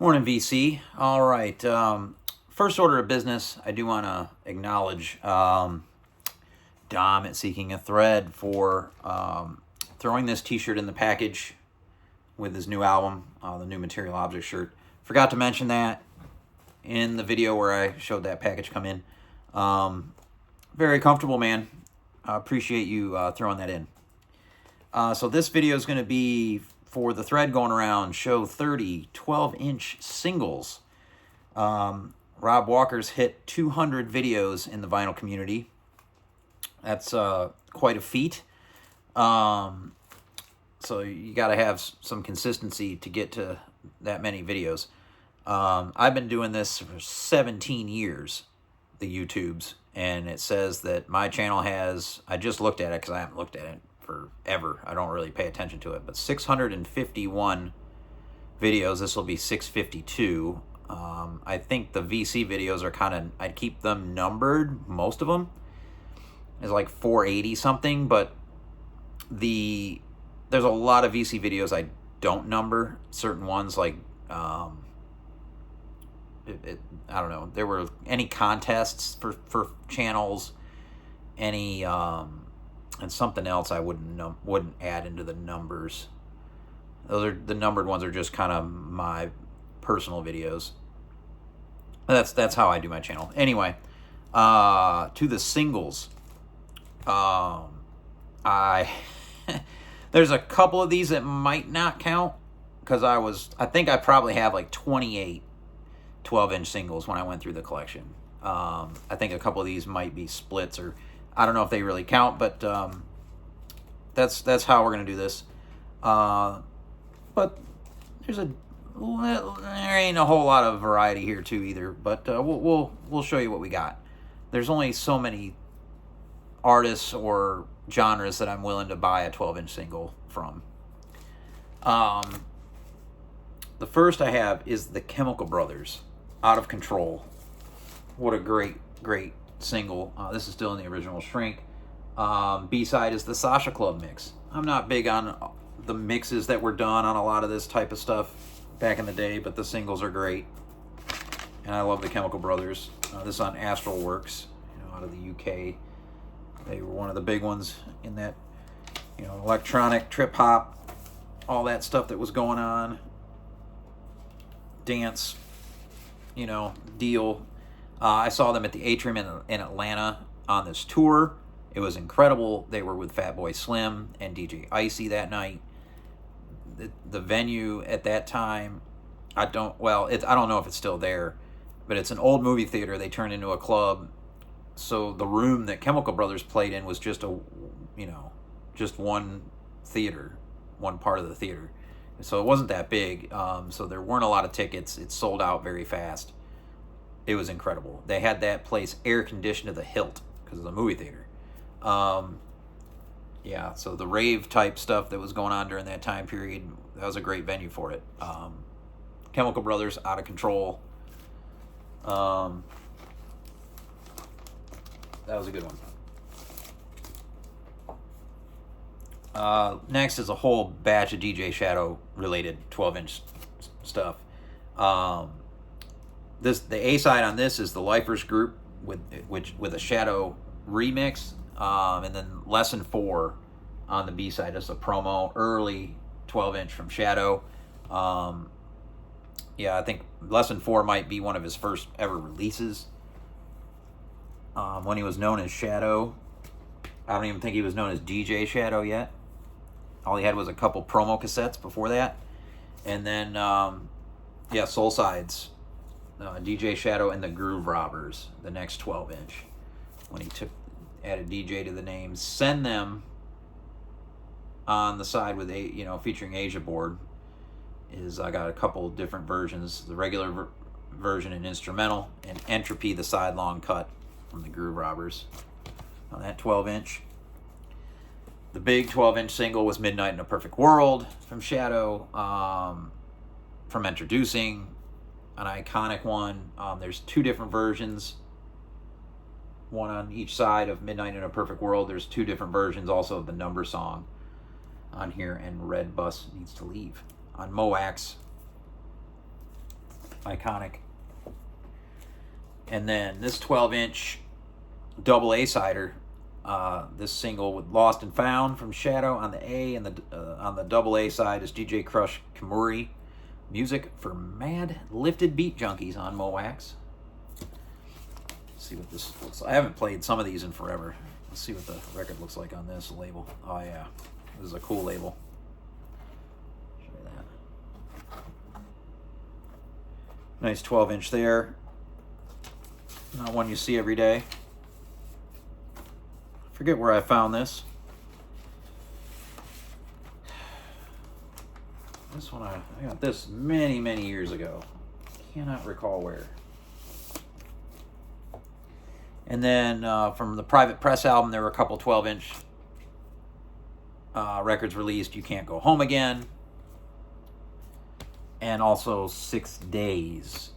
Morning, VC. All right. First order of business, I do want to acknowledge Dom at Seeking a Thread for throwing this t-shirt in the package with his new album, the new Material Object shirt. Forgot to mention that in the video where I showed that package come in. Very comfortable, man. I appreciate you throwing that in. So this video is going to be for the thread going around, show 30 12-inch singles. Rob Walker's hit 200 videos in the vinyl community. That's quite a feat. So you got to have some consistency to get to that many videos. I've been doing this for 17 years, the YouTubes, and it says that my channel has, I just looked at it because I haven't looked at it forever. I don't really pay attention to it, but 651 videos. This will be 652. I think the VC videos are kind of, I'd keep them numbered. Most of them is like 480 something, but there's a lot of VC videos I don't number. Certain ones like I don't know, there were any contests for channels, any and something else I wouldn't add into the numbers. Those are the numbered ones, are just kind of my personal videos. That's how I do my channel. Anyway, to the singles. I there's a couple of these that might not count because I think I probably have like 28 12-inch singles when I went through the collection. I think a couple of these might be splits, or I don't know if they really count, but that's how we're gonna do this. But there ain't a whole lot of variety here too either. But we'll show you what we got. There's only so many artists or genres that I'm willing to buy a 12-inch single from. The first I have is the Chemical Brothers, Out of Control. What a great single. This is still in the original shrink. B-side is the Sasha Club mix. I'm not big on the mixes that were done on a lot of this type of stuff back in the day, but the singles are great. And I love the Chemical Brothers. This is on Astral Works, out of the UK. They were one of the big ones in that, electronic, trip hop, all that stuff that was going on. Dance, deal. I saw them at the Atrium in Atlanta on this tour. It was incredible. They were with Fatboy Slim and DJ Icy that night. The venue at that time, I don't know if it's still there, but it's an old movie theater they turned into a club. So the room that Chemical Brothers played in was just just one theater, one part of the theater. So it wasn't that big. So there weren't a lot of tickets. It sold out very fast. It was incredible. They had that place air conditioned to the hilt because of the movie theater. So the rave type stuff that was going on during that time period, that was a great venue for it. Chemical Brothers, Out of Control. That was a good one. Next is a whole batch of DJ Shadow related 12-inch stuff. The A side on this is the Lifers Group with a Shadow remix, and then Lesson 4 on the B side is a promo, early 12-inch from Shadow. I think Lesson 4 might be one of his first ever releases. When he was known as Shadow, I don't even think he was known as DJ Shadow yet. All he had was a couple promo cassettes before that, and then Soul Sides. DJ Shadow and the Groove Robbers, the next 12-inch, when he added DJ to the name. Send Them on the side with featuring Asia Board is, I got a couple different versions, the regular version and instrumental, and Entropy, the side long cut from the Groove Robbers on that 12-inch. The big 12-inch single was Midnight in a Perfect World from Shadow, from Introducing, an iconic one. There's two different versions, one on each side of Midnight in a Perfect World. There's two different versions also of the number song on here, and Red Bus Needs to Leave on Moax. iconic. And then this 12-inch double A-sider, this single with Lost and Found from Shadow on the A, and on the double A side is DJ Crush Kimuri. Music for Mad Lifted Beat Junkies on Moax. Let's see what this looks like. I haven't played some of these in forever. Let's see what the record looks like on this label. Oh yeah, this is a cool label. Show you that. Nice 12-inch there. Not one you see every day. Forget where I found this. This one I got this many, many years ago. Cannot recall where. And then from the Private Press album, there were a couple 12-inch records released. You Can't Go Home Again. And also 6 Days.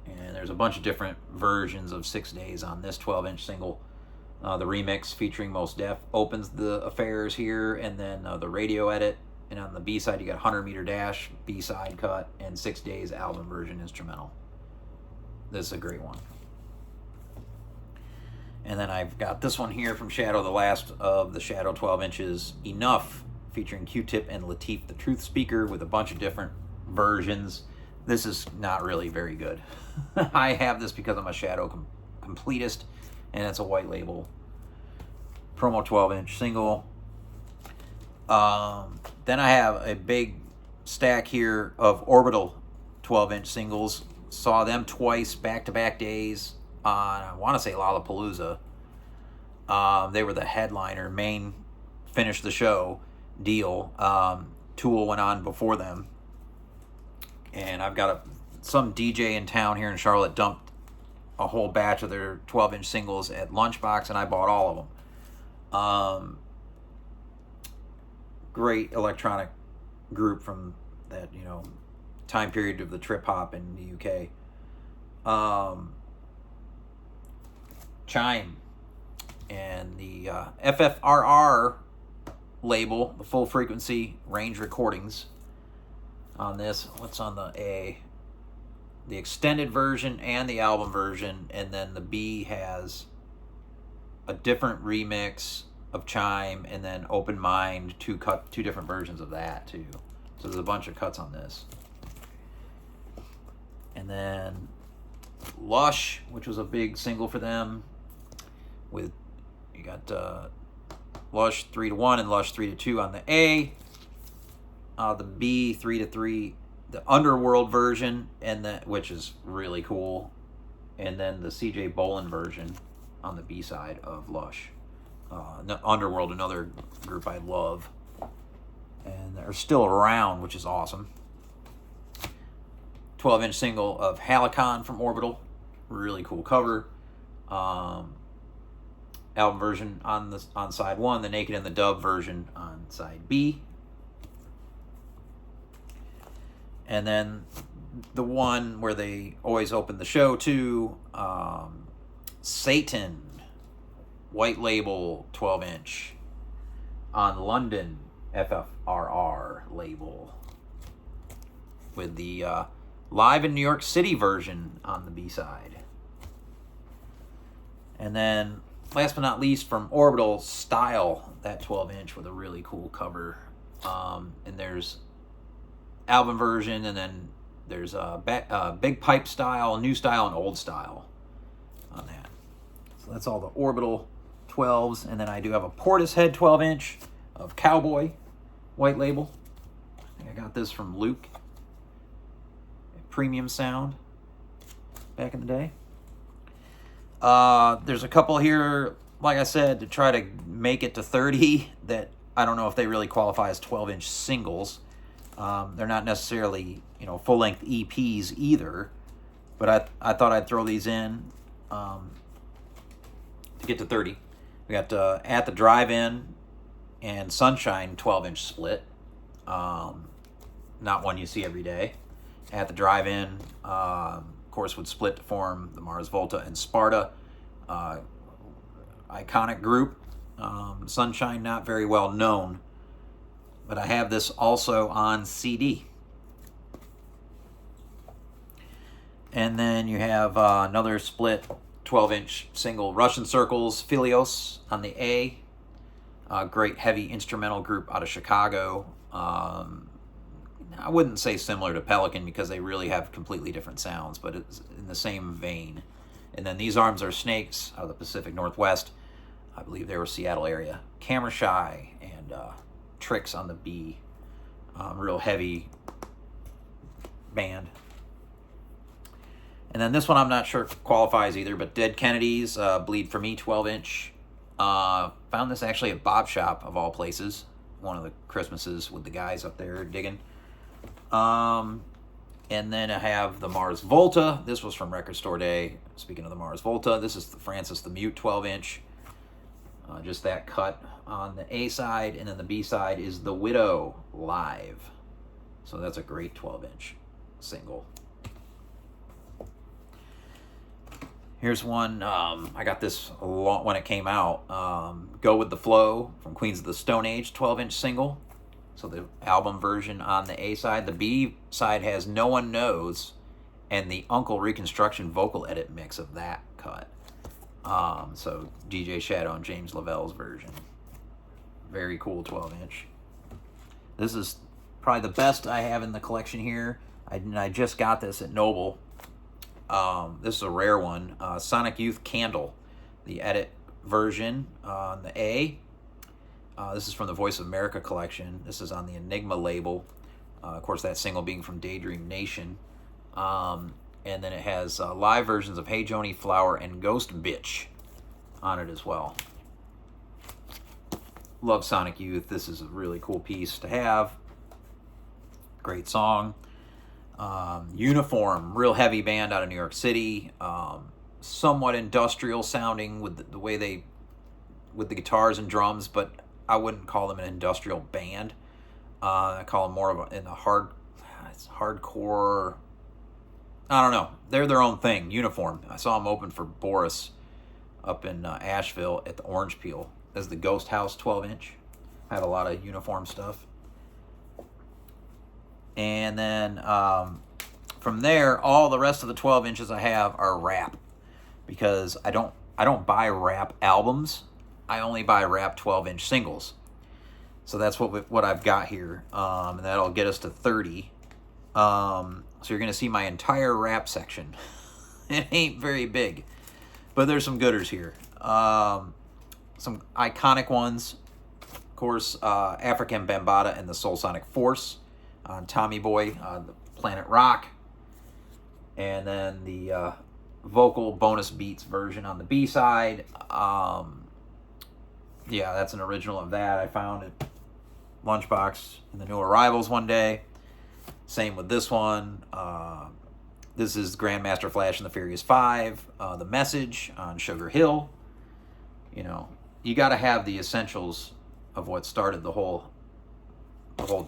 And there's a bunch of different versions of 6 Days on this 12-inch single. The remix featuring Mos Def opens the affairs here, and then the radio edit. And on the B-side, you got 100 Meter Dash, B-side cut, and 6 Days album version instrumental. This is a great one. And then I've got this one here from Shadow, the last of the Shadow 12 inches, Enough, featuring Q-Tip and Lateef the Truth Speaker with a bunch of different versions. This is not really very good. I have this because I'm a Shadow completist, and it's a white label promo 12-inch single. Then I have a big stack here of Orbital 12-inch singles. Saw them twice, back-to-back days on, I want to say, Lollapalooza. They were the headliner, main finish the show deal. Tool went on before them. And I've got some DJ in town here in Charlotte dumped a whole batch of their 12-inch singles at Lunchbox, and I bought all of them. Great electronic group from that, time period of the trip hop in the UK. Chime and the FFRR label, the full frequency range recordings on this. What's on the A? The extended version and the album version, and then the B has a different remix of Chime, and then Open Mind, two different versions of that too. So there's a bunch of cuts on this. And then Lush, which was a big single for them, with you got Lush 3-1 and Lush 3-2 on the A. The B 3-3, the Underworld version, and which is really cool, and then the CJ Bolin version on the B side of Lush. Underworld, another group I love, and they're still around, which is awesome. 12-inch single of Halicon from Orbital, really cool cover. Album version on side 1, the Naked and the Dub version on side B. And then the one where they always open the show to, Satan, white label 12-inch on London FFRR label, with the Live in New York City version on the B-side. And then last but not least, from Orbital, Style, that 12-inch with a really cool cover. And there's album version, and then there's a big pipe style, new style, and old style on that. So that's all the Orbital 12s. And then I do have a Portishead 12-inch of Cowboy, white label. I think I got this from Luke. Premium sound back in the day. There's a couple here, like I said, to try to make it to 30 that I don't know if they really qualify as 12-inch singles. They're not necessarily, full-length EPs either, but I thought I'd throw these in to get to 30. We got At the Drive-In and Sunshine 12-inch split. Not one you see every day. At the Drive-In, of course, would split to form the Mars Volta and Sparta. Iconic group. Sunshine, not very well known, but I have this also on CD. And then you have another split 12-inch single, Russian Circles, Philios on the A. Great heavy instrumental group out of Chicago. I wouldn't say similar to Pelican because they really have completely different sounds, but it's in the same vein. And then these arms are Snakes out of the Pacific Northwest. I believe they were Seattle area. Camera Shy and Tricks on the B. Real heavy band. And then this one I'm not sure qualifies either, but Dead Kennedys, Bleed For Me 12-inch. Found this actually at Bob's Shop, of all places. One of the Christmases with the guys up there digging. And then I have the Mars Volta. This was from Record Store Day. Speaking of the Mars Volta, this is the Francis the Mute 12-inch. Just that cut on the A side, and then the B side is the Widow Live. So that's a great 12-inch single. Here's one, I got this when it came out. Go With The Flow from Queens of the Stone Age, 12-inch single. So the album version on the A side. The B side has No One Knows and the Uncle Reconstruction vocal edit mix of that cut. So DJ Shadow and James Lavelle's version. Very cool 12-inch. This is probably the best I have in the collection here. I just got this at Noble. This is a rare one. Sonic Youth Candle, the edit version on the A. This is from the Voice of America collection. This is on the Enigma label. Of course, that single being from Daydream Nation. And then it has live versions of Hey Joni Flower and Ghost Bitch on it as well. Love Sonic Youth. This is a really cool piece to have. Great song. Uniform, real heavy band out of New York City. Somewhat industrial sounding with the way they, with the guitars and drums, but I wouldn't call them an industrial band. I call them more of a, in the hardcore. I don't know. They're their own thing. Uniform. I saw them open for Boris up in Asheville at the Orange Peel as the Ghost House 12-inch. Had a lot of Uniform stuff. And then from there, all the rest of the 12 inches I have are rap, because I don't buy rap albums. I only buy rap 12-inch singles. So that's what I've got here, and that'll get us to 30. So you're gonna see my entire rap section. It ain't very big, but there's some gooders here. Some iconic ones, of course, African Bambaataa and the Soul Sonic Force on Tommy Boy, the Planet Rock, and then the vocal bonus beats version on the B side. Yeah, that's an original of that I found at Lunchbox in the New Arrivals one day. Same with this one. This is Grandmaster Flash and the Furious 5, The Message on Sugar Hill. You know, you got to have the essentials of what started the whole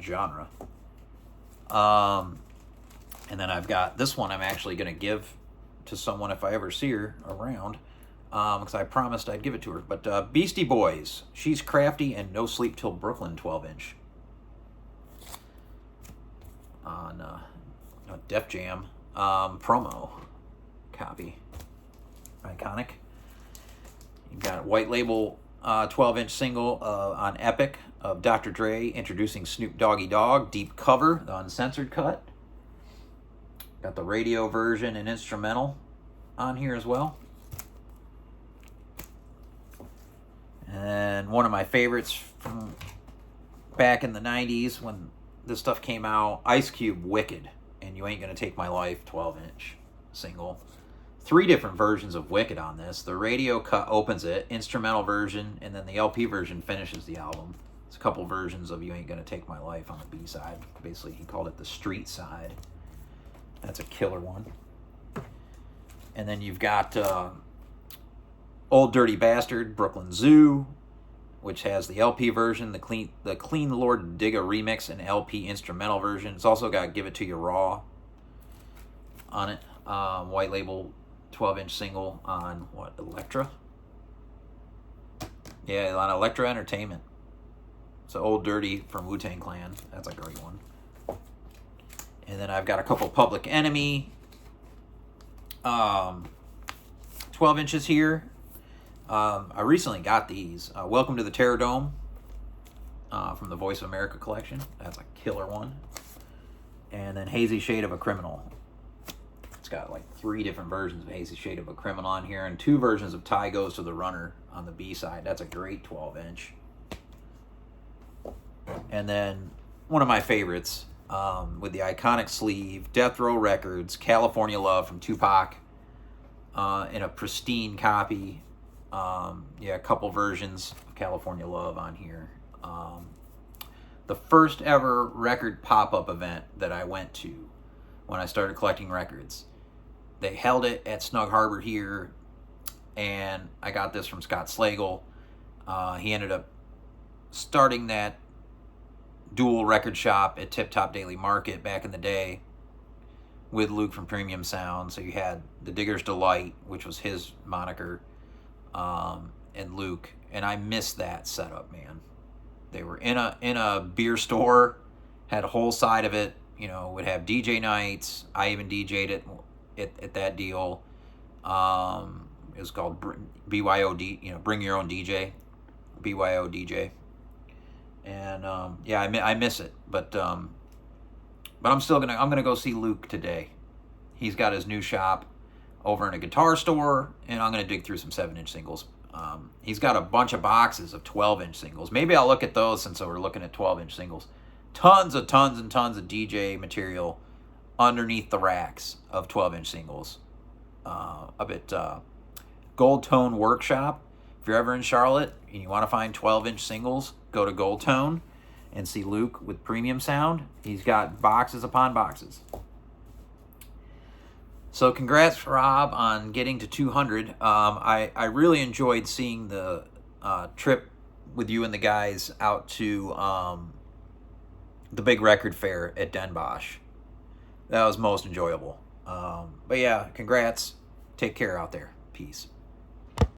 genre. And then I've got this one I'm actually going to give to someone if I ever see her around, because I promised I'd give it to her. But Beastie Boys, She's Crafty and No Sleep Till Brooklyn 12-inch on Def Jam promo copy. Iconic. You got White Label 12-inch single on Epic of Dr. Dre introducing Snoop Doggy Dogg, deep cover, the uncensored cut. Got the radio version and instrumental on here as well. And one of my favorites from back in the 90s when this stuff came out, Ice Cube, Wicked, and You Ain't Gonna Take My Life 12-inch single. 3 different versions of Wicked on this. The radio cut opens it, instrumental version, and then the LP version finishes the album. It's a couple versions of You Ain't Gonna Take My Life on the B side. Basically, he called it the street side. That's a killer one. And then you've got Old Dirty Bastard, Brooklyn Zoo, which has the LP version, the Clean Lord Digga remix, and LP instrumental version. It's also got Give It To You Raw on it. White Label 12-inch single on what, Elektra? Yeah, on Elektra Entertainment. So Old Dirty from Wu-Tang Clan. That's a great one. And then I've got a couple Public Enemy 12 inches here. I recently got these. Welcome to the Terror Dome from the Voice of America collection. That's a killer one. And then Hazy Shade of a Criminal. It's got like 3 different versions of Hazy Shade of a Criminal on here, and 2 versions of Ty Goes to the Runner on the B side. That's a great 12 inch. And then one of my favorites, with the iconic sleeve, Death Row Records, California Love from Tupac, in a pristine copy. A couple versions of California Love on here. The first ever record pop-up event that I went to when I started collecting records. They held it at Snug Harbor here, and I got this from Scott Slagle. He ended up starting that dual record shop at Tip Top Daily Market back in the day with Luke from Premium Sound. So you had the Digger's Delight, which was his moniker, and Luke. And I missed that setup, man. They were in a beer store, had a whole side of it, would have DJ nights. I even DJ'd it at that deal. It was called BYOD, Bring Your Own DJ, BYO DJ. And I miss it, but I'm still gonna go see Luke today. He's got his new shop over in a guitar store, and I'm gonna dig through some 7-inch singles. He's got a bunch of boxes of 12-inch singles. Maybe I'll look at those since we're looking at 12-inch singles. Tons and tons of DJ material underneath the racks of 12-inch singles. Up at Gold Tone Workshop. If you're ever in Charlotte and you want to find 12-inch singles, go to Gold Tone and see Luke with Premium Sound. He's got boxes upon boxes. So congrats, Rob, on getting to 200. I really enjoyed seeing the trip with you and the guys out to the big record fair at Den Bosch. That was most enjoyable. But yeah, congrats. Take care out there. Peace.